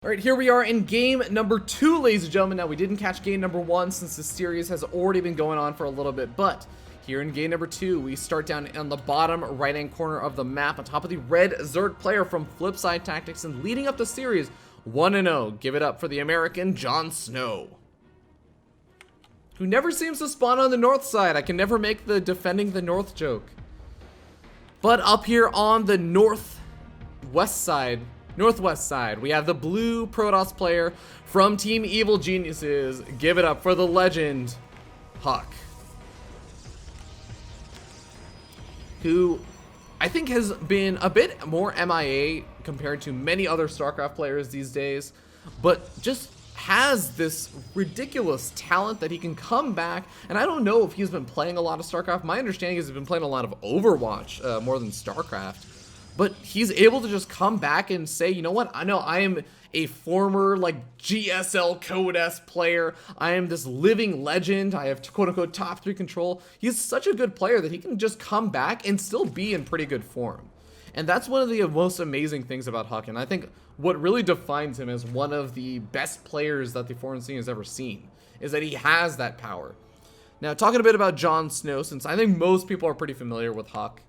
All right, here we are in game number 2, ladies and gentlemen. Now, we didn't catch game number 1 since this series has already been going on for a little bit, but here in game number 2, we start down on the bottom right-hand corner of the map on top of the red Zerg player from Flipside Tactics, and leading up the series 1-0. Give it up for the American JonSnow, who never seems to spawn on the north side. I can never make the defending the north joke. But up here on the northwest side, we have the blue Protoss player from Team Evil Geniuses. Give it up for the legend, HuK, who I think has been a bit more MIA compared to many other StarCraft players these days, but just has this ridiculous talent that he can come back. And I don't know if he's been playing a lot of StarCraft. My understanding is he's been playing a lot of Overwatch more than StarCraft. But he's able to just come back and say, you know what, I know I am a former like GSL Code S player. I am this living legend. I have quote unquote top 3 control. He's such a good player that he can just come back and still be in pretty good form. And that's one of the most amazing things about HuK. And I think what really defines him as one of the best players that the foreign scene has ever seen is that he has that power. Now, talking a bit about JonSnow, since I think most people are pretty familiar with HuK.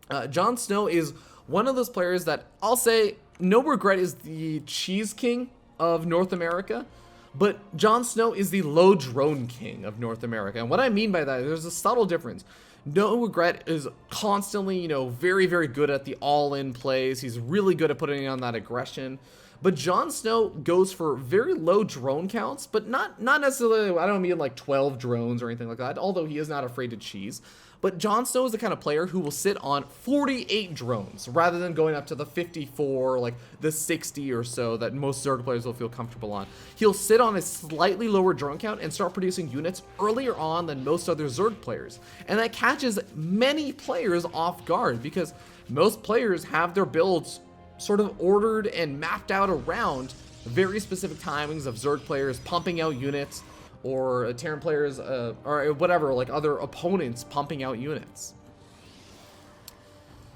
JonSnow is one of those players that I'll say, no regret, is the cheese king of North America, but JonSnow is the low drone king of North America. And what I mean by that, there's a subtle difference. No regret is constantly, very, very good at the all-in plays. He's really good at putting on that aggression. But JonSnow goes for very low drone counts, but not necessarily, I don't mean like 12 drones or anything like that, although he is not afraid to cheese. But JonSnow is the kind of player who will sit on 48 drones rather than going up to the 54, like the 60 or so that most Zerg players will feel comfortable on. He'll sit on a slightly lower drone count and start producing units earlier on than most other Zerg players. And that catches many players off guard because most players have their builds sort of ordered and mapped out around very specific timings of Zerg players pumping out units, or Terran players, or whatever, like other opponents pumping out units.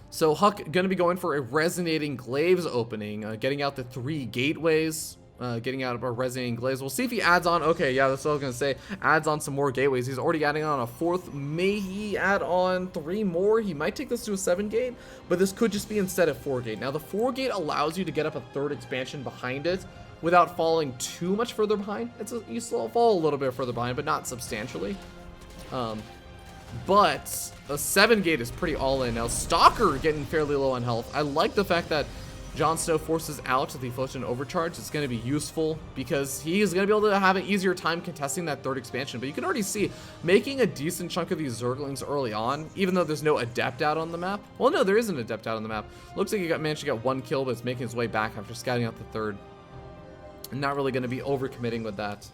So HuK gonna be going for a Resonating Glaives opening, getting out the 3 gateways, getting out a Resonating Glaives. We'll see if he adds on, okay, yeah, that's what I was gonna say, adds on some more gateways. He's already adding on a 4th, may he add on 3 more? He might take this to a 7 gate, but this could just be instead of 4 gate. Now the 4 gate allows you to get up a 3rd expansion behind it, without falling too much further behind. You still fall a little bit further behind, but not substantially. But a 7 gate is pretty all in. Now Stalker getting fairly low on health. I like the fact that JonSnow forces out the Flotation Overcharge. It's going to be useful because he is going to be able to have an easier time contesting that 3rd expansion. But you can already see making a decent chunk of these Zerglings early on, even though there's no Adept out on the map. Well, no, there is an Adept out on the map. Looks like he managed to get 1 kill, but it's making his way back after scouting out the 3rd. I'm not really going to be overcommitting with that.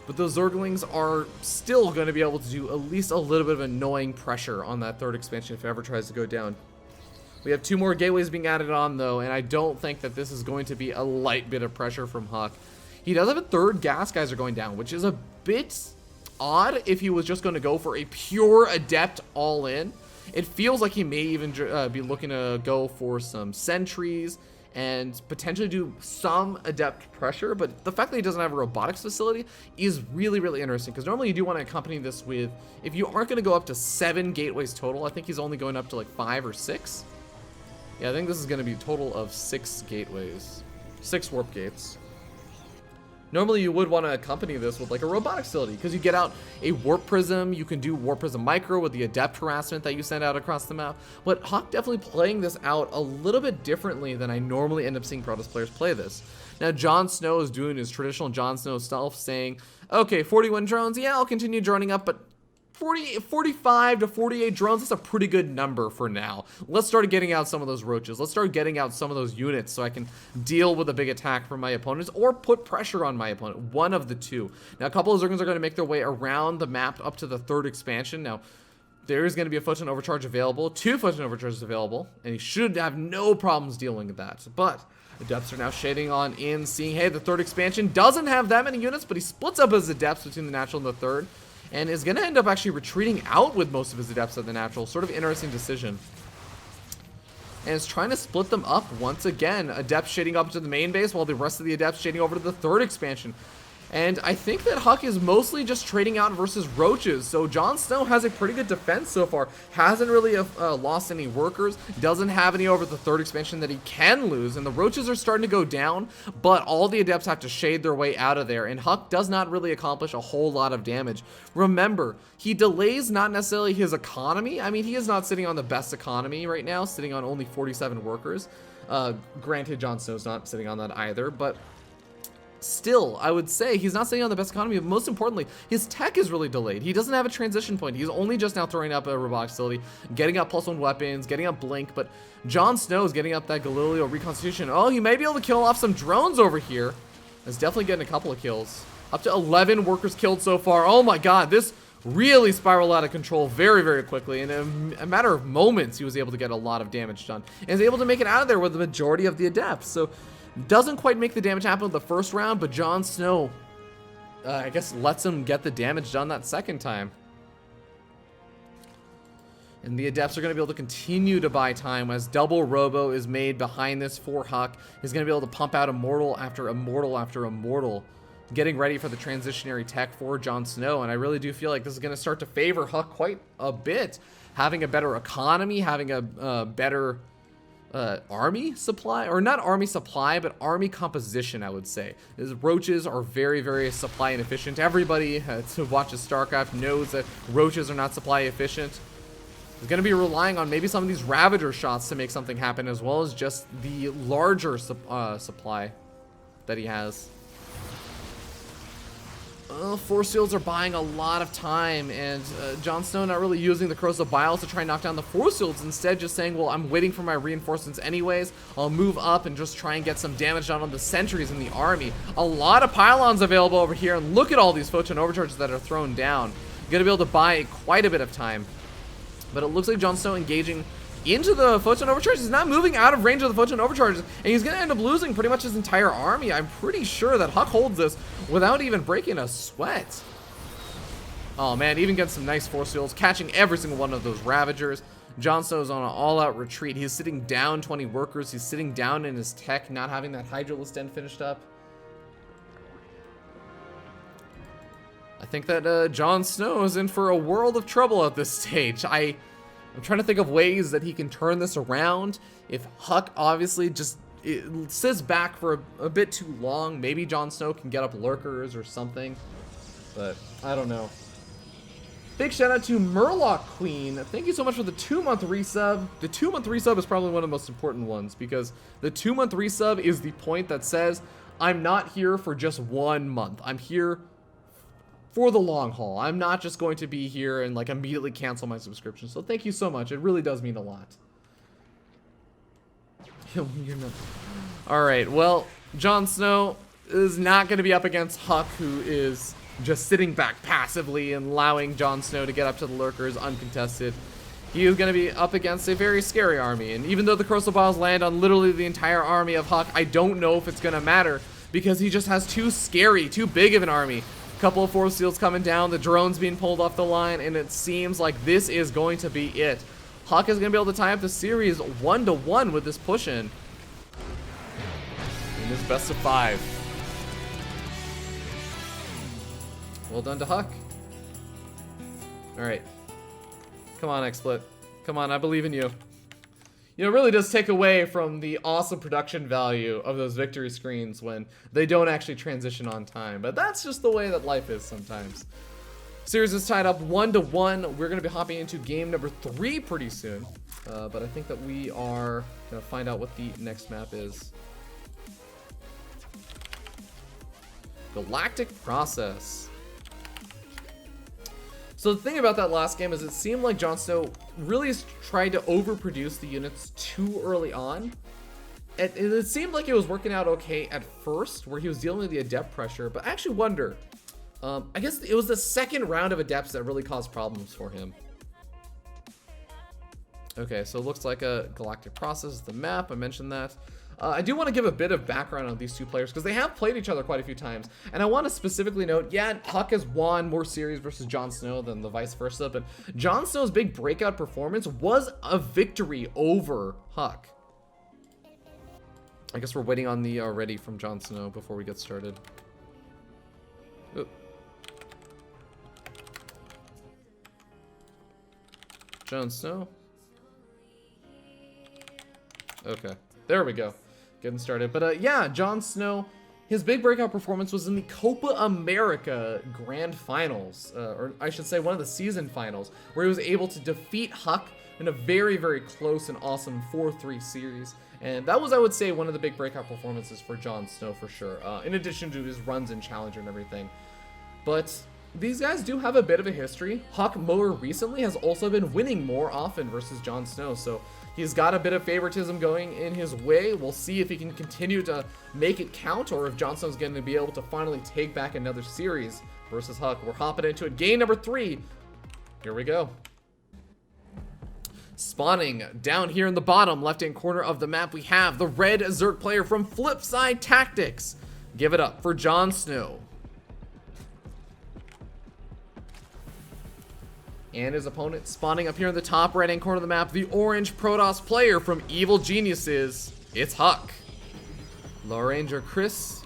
But those Zerglings are still going to be able to do at least a little bit of annoying pressure on that 3rd expansion if it ever tries to go down. We have 2 more gateways being added on, though, and I don't think that this is going to be a light bit of pressure from HuK. He does have a 3rd gas geyser going down, which is a bit odd if he was just going to go for a pure Adept all-in. It feels like he may even be looking to go for some sentries and potentially do some Adept pressure, but the fact that he doesn't have a robotics facility is really, really interesting, because normally you do want to accompany this with, if you aren't going to go up to 7 gateways total, I think he's only going up to like 5 or 6. Yeah, I think this is going to be a total of 6 gateways, 6 warp gates. Normally you would want to accompany this with like a robotic facility, because you get out a warp prism, you can do warp prism micro with the Adept harassment that you send out across the map. But HuK definitely playing this out a little bit differently than I normally end up seeing Protoss players play this. Now JonSnow is doing his traditional JonSnow stuff, saying, okay, 41 drones, yeah, I'll continue droning up, but 45 to 48 drones, that's a pretty good number for now. Let's start getting out some of those roaches. Let's start getting out some of those units so I can deal with a big attack from my opponents or put pressure on my opponent. One of the two. Now, a couple of Zerglings are going to make their way around the map up to the 3rd expansion. Now, there is going to be a Photon Overcharge available, 2 Photon Overcharges available, and he should have no problems dealing with that. But Adepts are now shading on in, seeing, hey, the 3rd expansion doesn't have that many units, but he splits up his Adepts between the natural and the 3rd. And is going to end up actually retreating out with most of his Adepts at the natural. Sort of interesting decision. and is trying to split them up once again. Adepts shading up to the main base while the rest of the Adepts shading over to the third expansion. And I think that HuK is mostly just trading out versus roaches. So JonSnow has a pretty good defense so far. Hasn't really lost any workers. Doesn't have any over the third expansion that he can lose. And the roaches are starting to go down. But all the Adepts have to shade their way out of there. And HuK does not really accomplish a whole lot of damage. Remember, he delays not necessarily his economy. I mean, he is not sitting on the best economy right now. Sitting on only 47 workers. Granted, JonSnow's not sitting on that either. But still, I would say he's not sitting on the best economy, but most importantly, his tech is really delayed. He doesn't have a transition point. He's only just now throwing up a robotic facility, getting up +1 weapons, getting up blink, but JonSnow is getting up that Galileo reconstitution. Oh, he may be able to kill off some drones over here. He's definitely getting a couple of kills. Up to 11 workers killed so far. Oh my god, this really spiraled out of control very, very quickly. In a matter of moments, he was able to get a lot of damage done. And is able to make it out of there with the majority of the Adepts. So doesn't quite make the damage happen with the first round, but JonSnow, I guess, lets him get the damage done that second time. And the Adepts are going to be able to continue to buy time as double Robo is made behind this for HuK. He's going to be able to pump out Immortal after Immortal after Immortal, getting ready for the transitionary tech for JonSnow. And I really do feel like this is going to start to favor HuK quite a bit. Having a better economy, having a better army supply, or not army supply, but army composition, I would say. His roaches are very, very supply inefficient. Everybody who watches StarCraft knows that roaches are not supply efficient. He's going to be relying on maybe some of these Ravager shots to make something happen, as well as just the larger supply that he has. Force fields are buying a lot of time, and JonSnow not really using the Corrosive Biles to try and knock down the force fields. Instead, just saying, well, I'm waiting for my reinforcements anyways. I'll move up and just try and get some damage done on the sentries in the army. A lot of pylons available over here, and look at all these photon overcharges that are thrown down. You're going to be able to buy quite a bit of time. But it looks like JonSnow engaging into the photon overcharge. He's not moving out of range of the photon overcharges, and he's going to end up losing pretty much his entire army. I'm pretty sure that HuK holds this without even breaking a sweat. Oh man, even getting some nice force fields, catching every single one of those Ravagers. JonSnow is on an all-out retreat. He's sitting down 20 workers. He's sitting down in his tech, not having that Hydralisk Den finished up. I think that JonSnow is in for a world of trouble at this stage. I'm trying to think of ways that he can turn this around. If HuK obviously just sits back for a bit too long, maybe JonSnow can get up lurkers or something. But I don't know. Big shout out to Murloc Queen. Thank you so much for the 2-month resub. The 2-month resub is probably one of the most important ones, because the 2-month resub is the point that says, I'm not here for just 1 month. I'm here for the long haul. I'm not just going to be here and like immediately cancel my subscription. So thank you so much. It really does mean a lot. You're not. All right. Well, JonSnow is not going to be up against HuK, who is just sitting back passively and allowing JonSnow to get up to the lurkers uncontested. He is going to be up against a very scary army. And even though the Corrosive Biles land on literally the entire army of HuK, I don't know if it's going to matter, because he just has too big of an army. Couple of force fields coming down, the drones being pulled off the line, and it seems like this is going to be it. HuK is going to be able to tie up the series 1-1 with this push-in. In this best of 5. Well done to HuK. Alright. Come on, XSplit. Come on, I believe in you. You know, it really does take away from the awesome production value of those victory screens when they don't actually transition on time. But that's just the way that life is sometimes. Series is tied up 1-1. We're going to be hopping into game number 3 pretty soon. But I think that we are going to find out what the next map is. Galactic Process. So the thing about that last game is it seemed like JonSnow really tried to overproduce the units too early on. It seemed like it was working out okay at first, where he was dealing with the adept pressure, but I actually wonder, I guess it was the second round of adepts that really caused problems for him. Okay, so it looks like a Galactic Process is the map, I mentioned that. I do want to give a bit of background on these two players because they have played each other quite a few times. And I want to specifically note, yeah, HuK has won more series versus JonSnow than the vice versa, but JonSnow's big breakout performance was a victory over HuK. I guess we're waiting on the ready from JonSnow before we get started. Oop. JonSnow. Okay, there we go. Getting started. But yeah, JonSnow, his big breakout performance was in the Copa America Grand Finals, or I should say one of the season finals, where he was able to defeat HuK in a very, very close and awesome 4-3 series. And that was, I would say, one of the big breakout performances for JonSnow for sure, in addition to his runs in Challenger and everything. But these guys do have a bit of a history. HuK more recently has also been winning more often versus JonSnow, so he's got a bit of favoritism going in his way. We'll see if he can continue to make it count, or if JonSnow's going to be able to finally take back another series versus HuK. We're hopping into it. Game number 3. Here we go. Spawning down here in the bottom left-hand corner of the map, we have the red Zerg player from Flipside Tactics. Give it up for JonSnow. And his opponent spawning up here in the top right-hand corner of the map, the orange Protoss player from Evil Geniuses. It's HuK. Low Ranger Chris.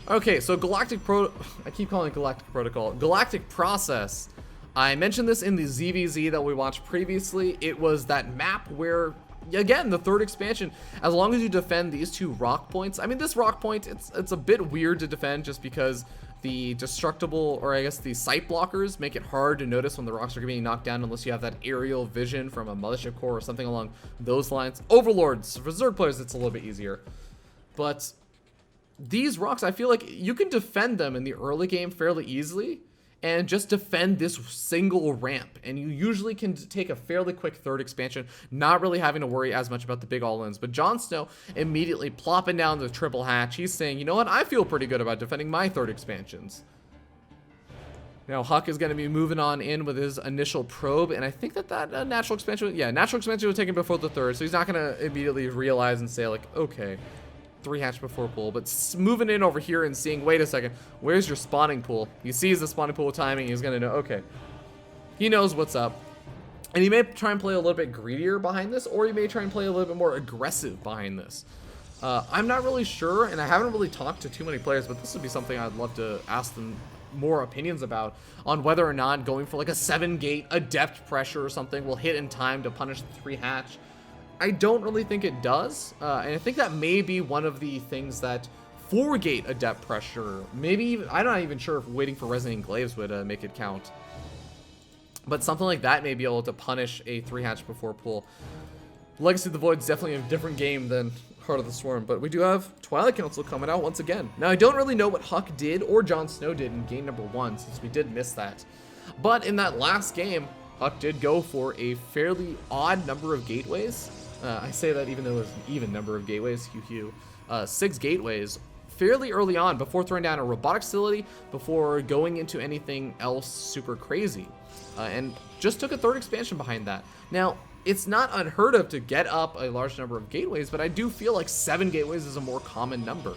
Okay, so I keep calling it Galactic Protocol. Galactic Process. I mentioned this in the ZVZ that we watched previously. It was that map where, again, the third expansion, as long as you defend these two rock points. I mean, this rock point, it's a bit weird to defend just because the destructible, or I guess the sight blockers, make it hard to notice when the rocks are being knocked down unless you have that aerial vision from a mothership core or something along those lines. Overlords, for Zerg players, it's a little bit easier. But these rocks, I feel like you can defend them in the early game fairly easily and just defend this single ramp, and you usually can take a fairly quick third expansion, not really having to worry as much about the big all-ins. But JonSnow immediately plopping down the triple hatch. He's saying, you know what, I feel pretty good about defending my third expansions. Now HuK is going to be moving on in with his initial probe, and I think that natural expansion, natural expansion was taken before the third, so he's not going to immediately realize and say like, okay, 3 hatch before pool, but moving in over here and seeing, wait a second, where's your spawning pool? He sees the spawning pool timing, he's gonna know, okay, he knows what's up, and he may try and play a little bit greedier behind this, or he may try and play a little bit more aggressive behind this. I'm not really sure, and I haven't really talked to too many players, but this would be something I'd love to ask them more opinions about, on whether or not going for like a 7-gate adept pressure or something will hit in time to punish the 3 hatch. I don't really think it does, and I think that may be one of the things that 4-gate adept pressure, maybe even, I'm not even sure if waiting for Resonant Glaives would make it count, but something like that may be able to punish a 3 hatch before pool. Legacy of the Void's definitely a different game than Heart of the Swarm, but we do have Twilight Council coming out once again. Now, I don't really know what HuK did or JonSnow did in game number 1, since we did miss that, but in that last game, HuK did go for a fairly odd number of gateways. I say that even though it was an even number of gateways, 6 gateways, fairly early on, before throwing down a robotic facility, before going into anything else super crazy, and just took a third expansion behind that. Now, it's not unheard of to get up a large number of gateways, but I do feel like 7 gateways is a more common number.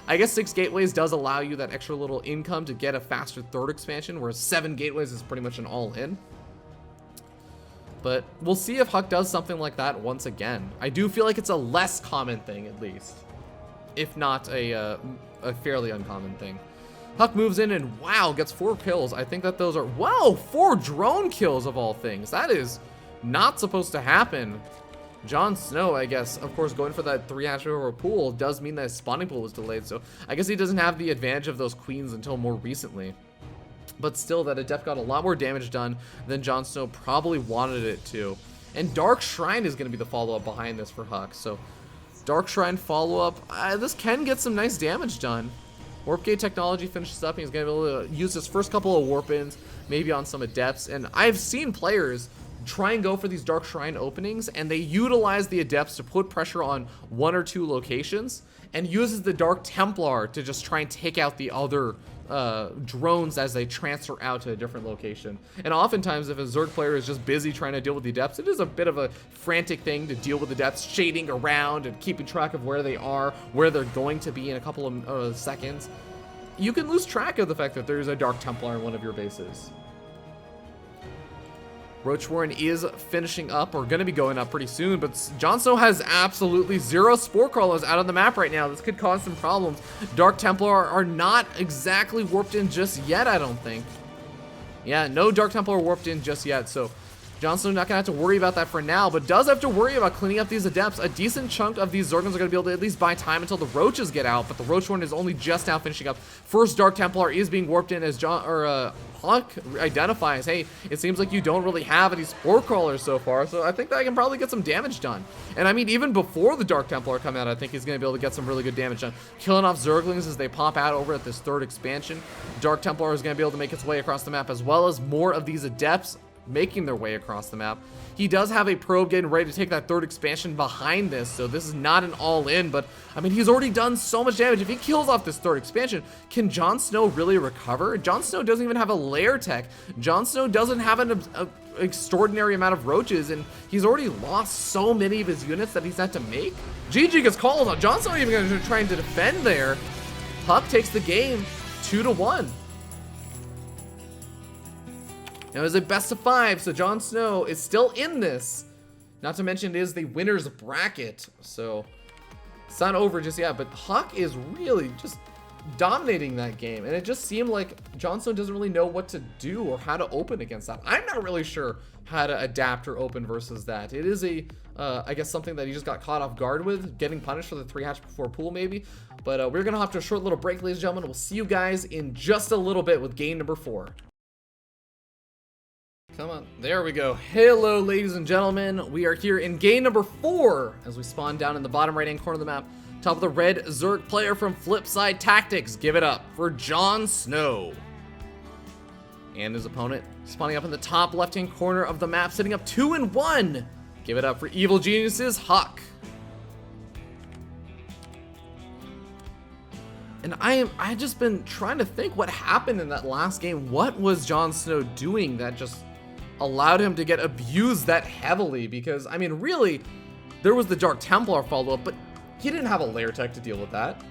I guess 6 gateways does allow you that extra little income to get a faster third expansion, whereas 7 gateways is pretty much an all-in. But we'll see if HuK does something like that once again. I do feel like it's a less common thing, at least, if not a fairly uncommon thing. HuK moves in and, wow, gets 4 kills. I think that those are, wow, 4 drone kills of all things. That is not supposed to happen. JonSnow, I guess, of course, going for that 3 hatch over pool does mean that his spawning pool was delayed, so I guess he doesn't have the advantage of those queens until more recently. But still, that adept got a lot more damage done than JonSnow probably wanted it to. And Dark Shrine is going to be the follow-up behind this for HuK. So, Dark Shrine follow-up, this can get some nice damage done. Warp Gate technology finishes up, and he's going to be able to use his first couple of warp-ins, maybe on some adepts. And I've seen players try and go for these Dark Shrine openings, and they utilize the Adepts to put pressure on 1 or 2 locations, and uses the Dark Templar to just try and take out the other drones as they transfer out to a different location. And oftentimes, if a Zerg player is just busy trying to deal with the Adepts, it is a bit of a frantic thing to deal with the Adepts, shading around and keeping track of where they are, where they're going to be in a couple of seconds. You can lose track of the fact that there's a Dark Templar in one of your bases. Roach Warren is finishing up, or going to be going up pretty soon, but JonSnow has absolutely 0 Spore Crawlers out on the map right now. This could cause some problems. Dark Templar are not exactly warped in just yet, I don't think. Yeah, no Dark Templar warped in just yet, so JonSnow not going to have to worry about that for now, but does have to worry about cleaning up these Adepts. A decent chunk of these Zerglings are going to be able to at least buy time until the Roaches get out, but the Roach Warren is only just now finishing up. First Dark Templar is being warped in as HuK identifies, hey, it seems like you don't really have any Spore Crawlers so far, so I think that I can probably get some damage done. And I mean, even before the Dark Templar come out, I think he's going to be able to get some really good damage done. Killing off Zerglings as they pop out over at this 3rd expansion. Dark Templar is going to be able to make its way across the map, as well as more of these Adepts making their way across the map. He does have a probe getting ready to take that 3rd expansion behind this, so this is not an all-in, but I mean, he's already done so much damage. If he kills off this 3rd expansion, can JonSnow really recover? JonSnow doesn't even have a lair tech. JonSnow doesn't have an extraordinary amount of roaches, and he's already lost so many of his units that he's had to make. GG gets called on. JonSnow even going to try to defend there. HuK takes the game 2-1. Now it's a best of 5, so JonSnow is still in this. Not to mention it is the winner's bracket, so it's not over just yet, but HuK is really just dominating that game, and it just seemed like JonSnow doesn't really know what to do or how to open against that. I'm not really sure how to adapt or open versus that. It is I guess something that he just got caught off guard with, getting punished for the 3 hatch before pool maybe, but we're gonna have to a short little break, ladies and gentlemen. We'll see you guys in just a little bit with game number 4. Come on, there we go. Hello, ladies and gentlemen. We are here in game number 4 as we spawn down in the bottom right-hand corner of the map. Top of the red Zerg player from Flipside Tactics. Give it up for JonSnow. And his opponent spawning up in the top left-hand corner of the map, sitting up 2-1. Give it up for Evil Geniuses HuK. And I just been trying to think what happened in that last game. What was JonSnow doing that just allowed him to get abused that heavily? Because, I mean, really, there was the Dark Templar follow-up, but he didn't have a lair tech to deal with that.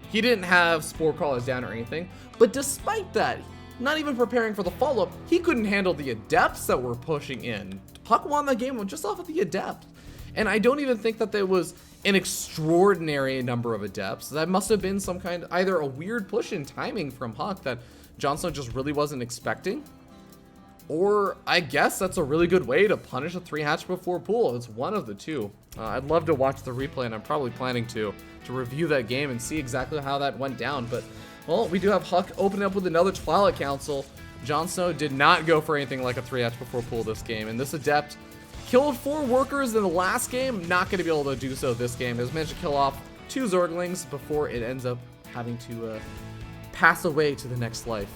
He didn't have Spore Crawlers down or anything. But despite that, not even preparing for the follow-up, he couldn't handle the Adepts that were pushing in. HuK won that game just off of the Adept. And I don't even think that there was an extraordinary number of Adepts. That must have been some kind of, either a weird push in timing from HuK that JonSnow just really wasn't expecting, or I guess that's a really good way to punish a 3 hatch before pool. It's one of the two. I'd love to watch the replay, and I'm probably planning to review that game and see exactly how that went down. But, well, we do have HuK opening up with another Twilight Council. JonSnow did not go for anything like a 3 hatch before pool this game, and this Adept killed 4 workers in the last game. Not going to be able to do so this game. Has managed to kill off 2 Zerglings before it ends up having to pass away to the next life.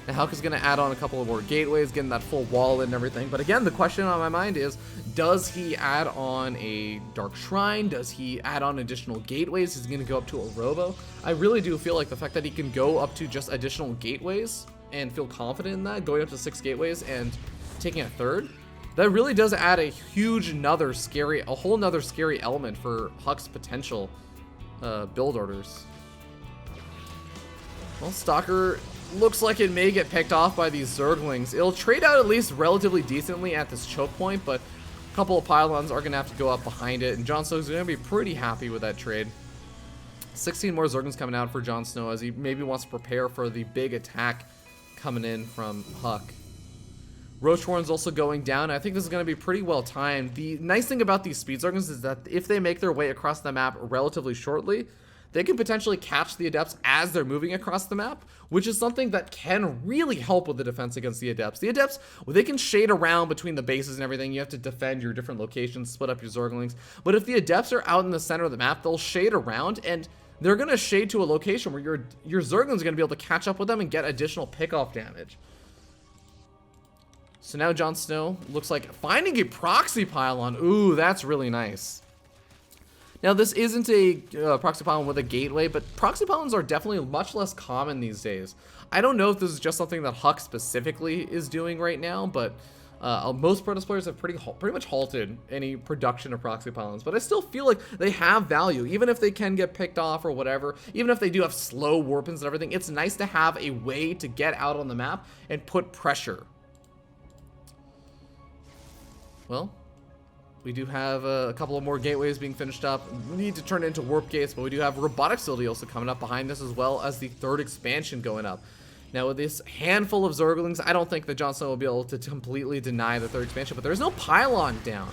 Now, HuK is going to add on a couple of more gateways, getting that full wall and everything. But again, the question on my mind is, does he add on a Dark Shrine? Does he add on additional gateways? Is he going to go up to a Robo? I really do feel like the fact that he can go up to just additional gateways and feel confident in that, going up to 6 gateways and taking a 3rd, that really does add a huge a whole nother scary element for HuK's potential build orders. Well, Stalker looks like it may get picked off by these Zerglings. It'll trade out at least relatively decently at this choke point, but a couple of pylons are going to have to go up behind it, and JonSnow's going to be pretty happy with that trade. 16 more Zerglings coming out for JonSnow as he maybe wants to prepare for the big attack coming in from HuK. Roach Warren's also going down. I think this is going to be pretty well timed. The nice thing about these speed Zerglings is that if they make their way across the map relatively shortly, they can potentially catch the Adepts as they're moving across the map, which is something that can really help with the defense against the Adepts. The Adepts, well, they can shade around between the bases and everything. You have to defend your different locations, split up your Zerglings. But if the Adepts are out in the center of the map, they'll shade around, and they're going to shade to a location where your Zerglings are going to be able to catch up with them and get additional pickoff damage. So now JonSnow looks like finding a proxy pylon. Ooh, that's really nice. Now, this isn't a proxy pylon with a gateway, but proxy pylons are definitely much less common these days. I don't know if this is just something that HuK specifically is doing right now, but most Protoss players have pretty much halted any production of proxy pylons. But I still feel like they have value, even if they can get picked off or whatever. Even if they do have slow warpins and everything, it's nice to have a way to get out on the map and put pressure. Well, we do have a couple of more gateways being finished up. We need to turn it into warp gates, but we do have robotic facility also coming up behind this, as well as the third expansion going up. Now, with this handful of Zerglings, I don't think that JonSnow will be able to completely deny the third expansion, but there's no pylon down.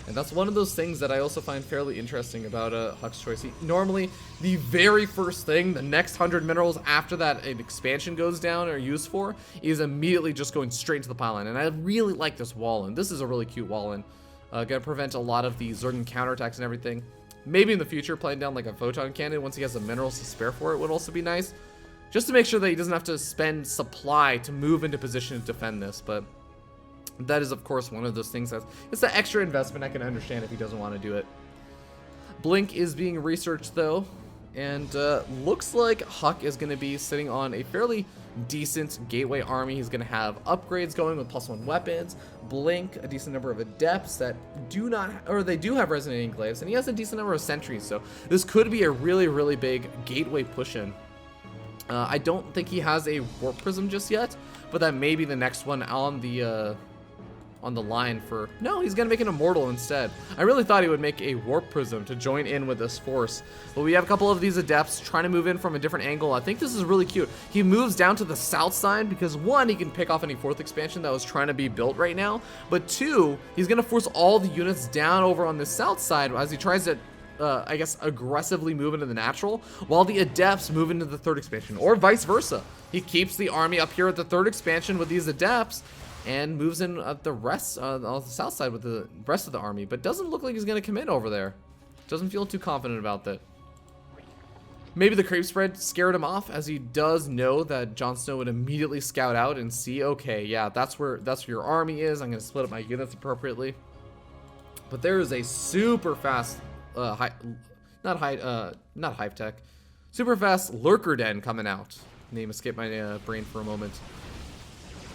And that's one of those things that I also find fairly interesting about HuK's choice. Normally, the very first thing, the next 100 minerals after that an expansion goes down or used for, is immediately just going straight to the pylon. And I really like this wall-in. This is a really cute wall-in. Gonna prevent a lot of the Zerg counterattacks and everything. Maybe in the future, playing down like a photon cannon once he has the minerals to spare for it would also be nice. Just to make sure that he doesn't have to spend supply to move into position to defend this. But that is, of course, one of those things that's it's an extra investment. I can understand if he doesn't want to do it. Blink is being researched, though. And looks like HuK is going to be sitting on a fairly decent gateway army. He's going to have upgrades going with +1 weapons, Blink, a decent number of adepts that do not, or they do have resonating glaives, and he has a decent number of sentries. So this could be a really, really big gateway push-in. I don't think he has a warp prism just yet, but that may be the next one on the line for... No, he's going to make an immortal instead. I really thought he would make a warp prism to join in with this force. But we have a couple of these adepts trying to move in from a different angle. I think this is really cute. He moves down to the south side because, one, he can pick off any fourth expansion that was trying to be built right now. But two, he's going to force all the units down over on the south side as he tries to, I guess, aggressively move into the natural, while the adepts move into the third expansion, or vice versa. He keeps the army up here at the third expansion with these adepts, and moves in at the rest on the south side with the rest of the army, but doesn't look like he's going to commit over there. Doesn't feel too confident about that. Maybe the creep spread scared him off, as he does know that JonSnow would immediately scout out and see, okay, yeah, that's where your army is. I'm going to split up my units appropriately. But there is a super fast, not hive tech, super fast lurker den coming out. Name escaped my brain for a moment.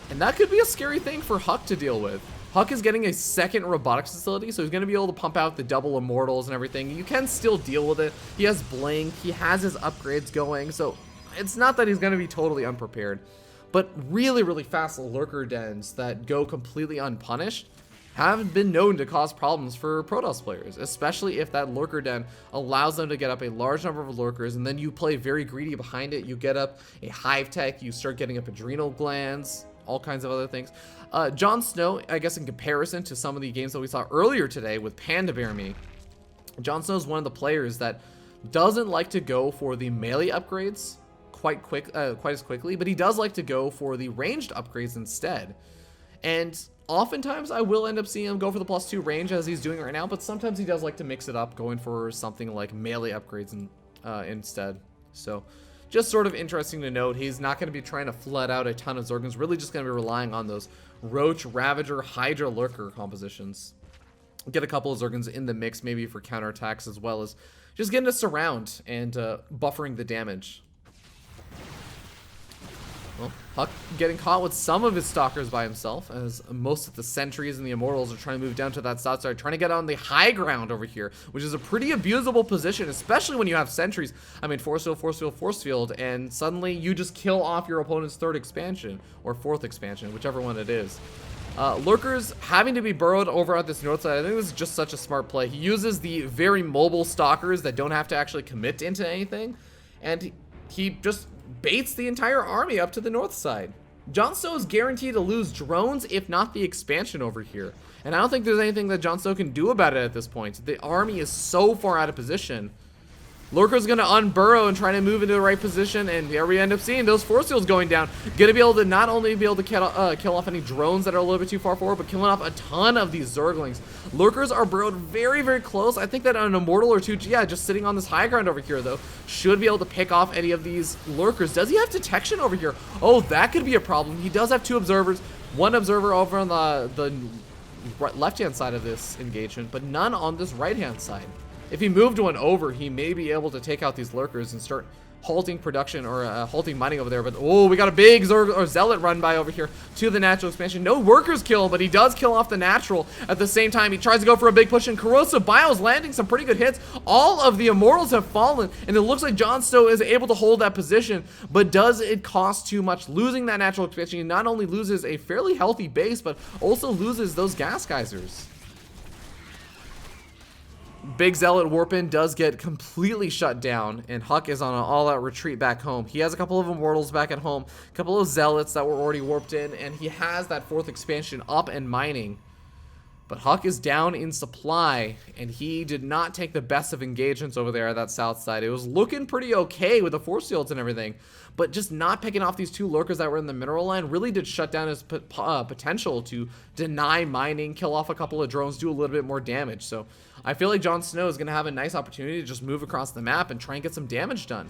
And that could be a scary thing for HuK to deal with. HuK is getting a second robotics facility, so he's going to be able to pump out the double immortals and everything. You can still deal with it. He has Blink. He has his upgrades going, so it's not that he's going to be totally unprepared. But really, really fast lurker dens that go completely unpunished have been known to cause problems for Protoss players, especially if that lurker den allows them to get up a large number of lurkers, and then you play very greedy behind it. You get up a hive tech, you start getting up adrenal glands, all kinds of other things. JonSnow, I guess in comparison to some of the games that we saw earlier today with Panda Bear Me, JonSnow is one of the players that doesn't like to go for the melee upgrades quite as quickly, but he does like to go for the ranged upgrades instead. And oftentimes I will end up seeing him go for the +2 range as he's doing right now, but sometimes he does like to mix it up, going for something like melee upgrades instead. So just sort of interesting to note, he's not going to be trying to flood out a ton of Zerglings, really just going to be relying on those Roach, Ravager, Hydra, Lurker compositions. Get a couple of Zerglings in the mix, maybe for counterattacks, as well as just getting to surround and buffering the damage. Well, HuK getting caught with some of his stalkers by himself, as most of the sentries and the immortals are trying to move down to that south side, trying to get on the high ground over here, which is a pretty abusable position, especially when you have sentries. I mean, force field, force field, force field, and suddenly you just kill off your opponent's third expansion, or fourth expansion, whichever one it is. Lurkers having to be burrowed over at this north side, I think this is just such a smart play. He uses the very mobile stalkers that don't have to actually commit into anything, and he just baits the entire army up to the north side. JonSnow is guaranteed to lose drones, if not the expansion over here. And I don't think there's anything that JonSnow can do about it at this point. The army is so far out of position. Lurker's going to unburrow and try to move into the right position, and there we end up seeing those force fields going down. Going to be able to not only be able to kill off any drones that are a little bit too far forward, but killing off a ton of these Zerglings. Lurkers are burrowed very, very close. I think that an immortal or two, yeah, just sitting on this high ground over here, though, should be able to pick off any of these Lurkers. Does he have detection over here? Oh, that could be a problem. He does have 2 observers. One observer over on the left-hand side of this engagement, but none on this right-hand side. If he moved one over, he may be able to take out these lurkers and start halting production or halting mining over there. But oh, we got a big Zealot run by over here to the natural expansion. No workers kill, but he does kill off the natural. At the same time, he tries to go for a big push, and Corrosive Bio's landing some pretty good hits. All of the Immortals have fallen, and it looks like JonSnow is able to hold that position, but does it cost too much? Losing that natural expansion, he not only loses a fairly healthy base, but also loses those gas geysers. Big Zealot Warp-In does get completely shut down, and HuK is on an all-out retreat back home. He has a couple of Immortals back at home, a couple of Zealots that were already warped in, and he has that 4th expansion up and mining. But HuK is down in supply, and he did not take the best of engagements over there at that south side. It was looking pretty okay with the force fields and everything, but just not picking off these 2 lurkers that were in the mineral line really did shut down his potential to deny mining, kill off a couple of drones, do a little bit more damage. So I feel like JonSnow is going to have a nice opportunity to just move across the map and try and get some damage done.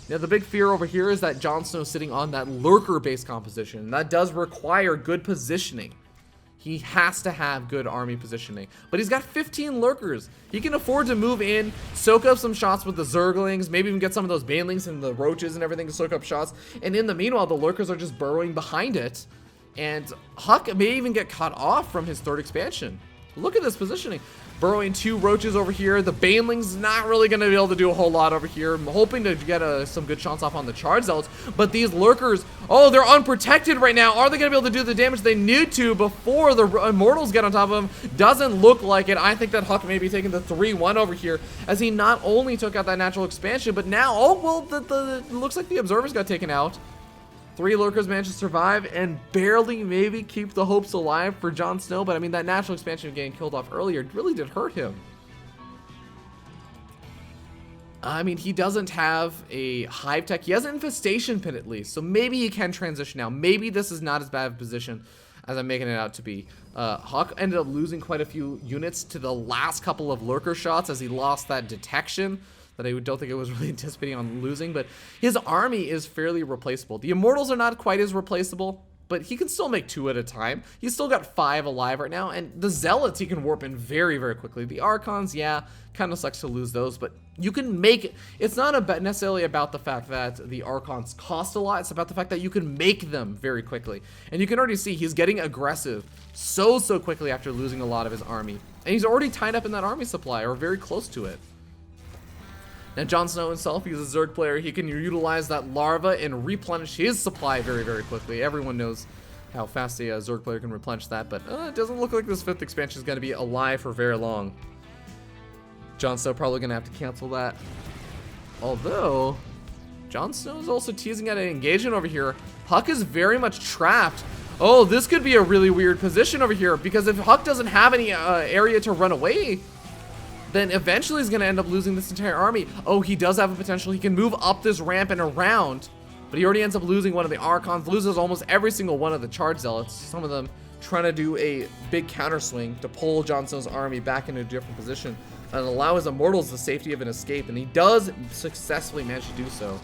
Now, the big fear over here is that JonSnow is sitting on that lurker-based composition, and that does require good positioning. He has to have good army positioning. But he's got 15 lurkers. He can afford to move in, soak up some shots with the Zerglings, maybe even get some of those Banelings and the Roaches and everything to soak up shots. And in the meanwhile, the lurkers are just burrowing behind it. And HuK may even get cut off from his 3rd expansion. Look at this positioning. Burrowing 2 Roaches over here. The Baneling's not really going to be able to do a whole lot over here. I'm hoping to get some good shots off on the Charge Zealots. But these lurkers, oh, they're unprotected right now. Are they going to be able to do the damage they need to before the Immortals get on top of them? Doesn't look like it. I think that HuK may be taking the 3-1 over here, as he not only took out that natural expansion, but now, oh, well, it looks like the Observers got taken out. 3 lurkers managed to survive and barely maybe keep the hopes alive for JonSnow, but I mean, that natural expansion getting killed off earlier really did hurt him. I mean, he doesn't have a hive tech. He has an infestation pin at least, so maybe he can transition now. Maybe this is not as bad of a position as I'm making it out to be. HuK ended up losing quite a few units to the last couple of lurker shots as he lost that detection that I don't think it was really anticipating on losing, but his army is fairly replaceable. The Immortals are not quite as replaceable, but he can still make 2 at a time. He's still got 5 alive right now, and the Zealots he can warp in very, very quickly. The Archons, yeah, kind of sucks to lose those, but you can make it. It's not necessarily about the fact that the Archons cost a lot, it's about the fact that you can make them very quickly. And you can already see he's getting aggressive so quickly after losing a lot of his army. And he's already tied up in that army supply, or very close to it. Now, JonSnow himself, he's a Zerg player. He can utilize that larva and replenish his supply very, very quickly. Everyone knows how fast a Zerg player can replenish that, but it doesn't look like this 5th expansion is going to be alive for very long. JonSnow probably going to have to cancel that. Although, JonSnow is also teasing at an engagement over here. HuK is very much trapped. Oh, this could be a really weird position over here, because if HuK doesn't have any area to run away, then eventually he's going to end up losing this entire army. Oh, he does have a potential. He can move up this ramp and around, but he already ends up losing one of the Archons, loses almost every single one of the Charge Zealots, some of them trying to do a big counter swing to pull JonSnow's army back into a different position and allow his Immortals the safety of an escape, and he does successfully manage to do so.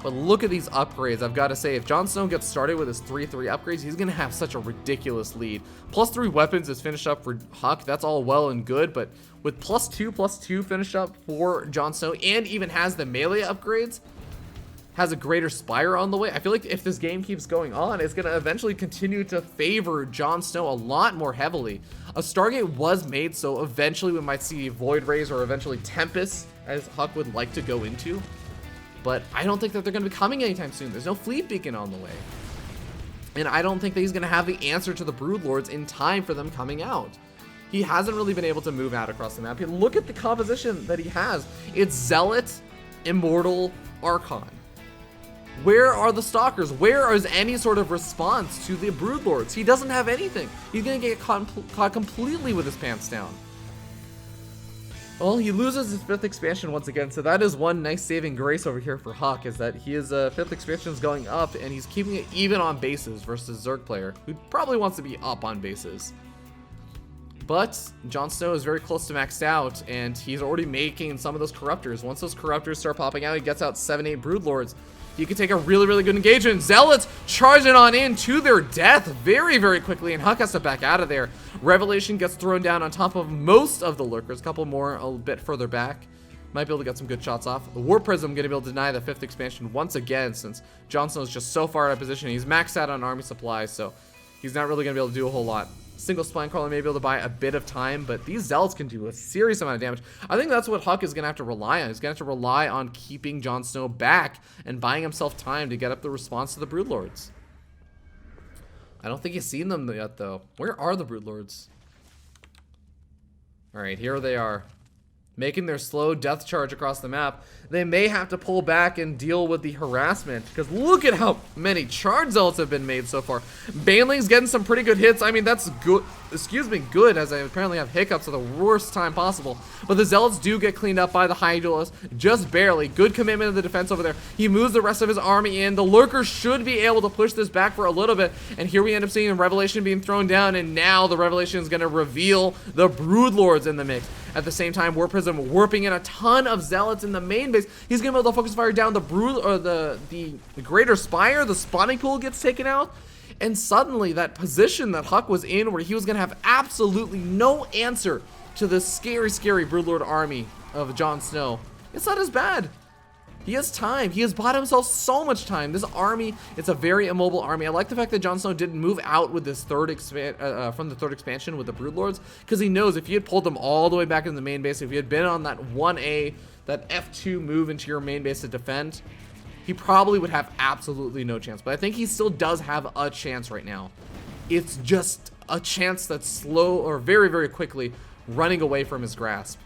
But look at these upgrades. I've got to say, if JonSnow gets started with his 3-3 upgrades, he's going to have such a ridiculous lead. +3 weapons is finished up for HuK. That's all well and good, but with +2/+2 finished up for JonSnow, and even has the melee upgrades, has a greater Spire on the way. I feel like if this game keeps going on, it's going to eventually continue to favor JonSnow a lot more heavily. A Stargate was made, so eventually we might see Void Rays or eventually Tempest, as HuK would like to go into. But I don't think that they're going to be coming anytime soon. There's no Fleet Beacon on the way. And I don't think that he's going to have the answer to the Broodlords in time for them coming out. He hasn't really been able to move out across the map. Look at the composition that he has. It's Zealot, Immortal, Archon. Where are the Stalkers? Where is any sort of response to the Broodlords? He doesn't have anything. He's going to get caught completely with his pants down. Well, he loses his 5th expansion once again, so that is one nice saving grace over here for HuK, is that his 5th expansion is going up, and he's keeping it even on bases versus Zerg player, who probably wants to be up on bases. But JonSnow is very close to maxed out, and he's already making some of those corruptors. Once those corruptors start popping out, he gets out 7-8 Broodlords. He can take a really, really good engagement. Zealots charging on in to their death very, very quickly, and HuK has to back out of there. Revelation gets thrown down on top of most of the lurkers. A couple more a bit further back. Might be able to get some good shots off. The War Prism going to be able to deny the 5th expansion once again, since JonSnow is just so far out of position. He's maxed out on army supplies, so he's not really going to be able to do a whole lot. Single Spine Crawler may be able to buy a bit of time, but these Zealots can do a serious amount of damage. I think that's what HuK is going to have to rely on. He's going to have to rely on keeping JonSnow back and buying himself time to get up the response to the Broodlords. I don't think he's seen them yet, though. Where are the Broodlords? Alright, here they are. Making their slow death charge across the map. They may have to pull back and deal with the harassment, because look at how many charge zealots have been made so far. Baneling's getting some pretty good hits. I mean, that's good, good, as I apparently have hiccups at the worst time possible. But the zealots do get cleaned up by the Hydulists, just barely. Good commitment of the defense over there. He moves the rest of his army in. The lurkers should be able to push this back for a little bit, and here we end up seeing Revelation being thrown down, and now the Revelation is going to reveal the Broodlords in the mix. At the same time, War Prism warping in a ton of zealots in the main base. He's gonna be able to focus fire down the the Greater Spire. The spawning pool gets taken out, and suddenly that position that HuK was in, where he was gonna have absolutely no answer to the scary, scary Broodlord army of JonSnow, it's not as bad. He has time. He has bought himself so much time. This army, it's a very immobile army. I like the fact that JonSnow didn't move out with this from the 3rd expansion with the Broodlords, because he knows if he had pulled them all the way back in the main base, if he had been on that 1A, that F2 move into your main base to defend, he probably would have absolutely no chance. But I think he still does have a chance right now. It's just a chance that's slow or very, very quickly running away from his grasp.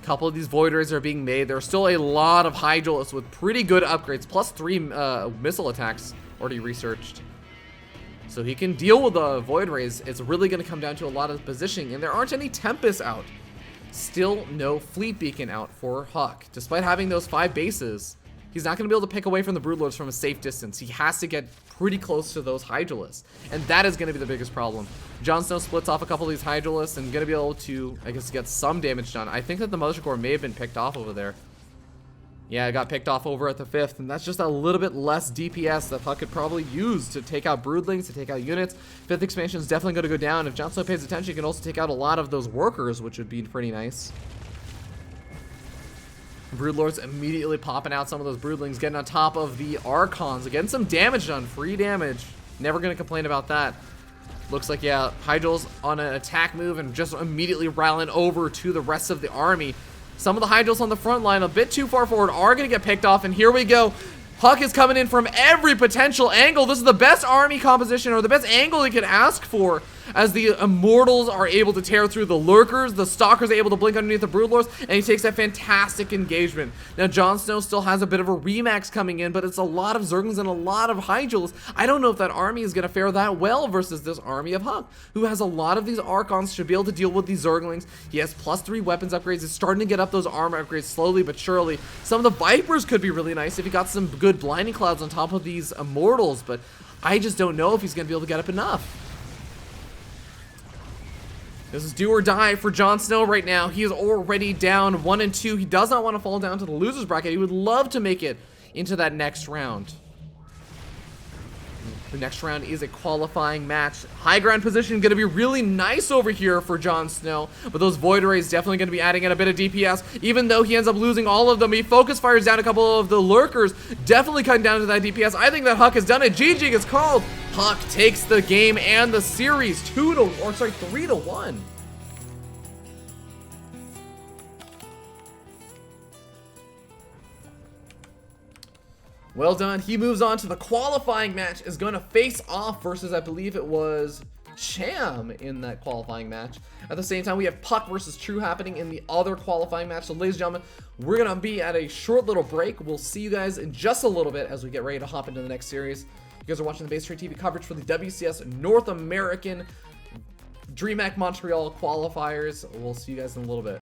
Couple of these Void Rays are being made. There are still a lot of Hydulists with pretty good upgrades, plus 3 missile attacks already researched. So he can deal with the Void Rays. It's really going to come down to a lot of positioning, and there aren't any Tempests out. Still no Fleet Beacon out for HuK. Despite having those 5 bases, he's not going to be able to pick away from the Broodlords from a safe distance. He has to get pretty close to those Hydulists, and that is going to be the biggest problem. JonSnow splits off a couple of these Hydulists and going to be able to, I guess, get some damage done. I think that the Mothership Core may have been picked off over there. Yeah, it got picked off over at the 5th, and that's just a little bit less DPS that HuK could probably use to take out Broodlings, to take out units. 5th expansion is definitely going to go down. If JonSnow pays attention, he can also take out a lot of those workers, which would be pretty nice. Broodlords immediately popping out some of those Broodlings, getting on top of the Archons, getting some damage done, free damage. Never going to complain about that. Looks like, yeah, Hyduls on an attack move and just immediately rallying over to the rest of the army. Some of the Hyduls on the front line, a bit too far forward, are going to get picked off, and here we go. HuK is coming in from every potential angle. This is the best army composition, or the best angle he could ask for, as the Immortals are able to tear through the Lurkers, the Stalkers are able to blink underneath the Broodlords, and he takes that fantastic engagement. Now, JonSnow still has a bit of a Remax coming in, but it's a lot of Zerglings and a lot of Hyduls. I don't know if that army is going to fare that well versus this army of HuK, who has a lot of these Archons, should be able to deal with these Zerglings. He has +3 weapons upgrades. He's starting to get up those armor upgrades slowly but surely. Some of the Vipers could be really nice if he got some good Blinding Clouds on top of these Immortals, but I just don't know if he's going to be able to get up enough. This is do or die for JonSnow right now. He is already down 1 and 2. He does not want to fall down to the losers bracket. He would love to make it into that next round. The next round is a qualifying match. High ground position going to be really nice over here for JonSnow, but those Void Rays definitely going to be adding in a bit of DPS. Even though he ends up losing all of them, he focus fires down a couple of the Lurkers, definitely cutting down to that DPS. I think that HuK has done it. GG is called. HuK takes the game and the series 3-1. Well done. He moves on to the qualifying match, is going to face off versus, I believe it was Cham in that qualifying match. At the same time, we have PuK versus True happening in the other qualifying match. So, ladies and gentlemen, we're going to be at a short little break. We'll see you guys in just a little bit as we get ready to hop into the next series. You guys are watching the BaseTradeTV coverage for the WCS North American DreamHack Montreal qualifiers. We'll see you guys in a little bit.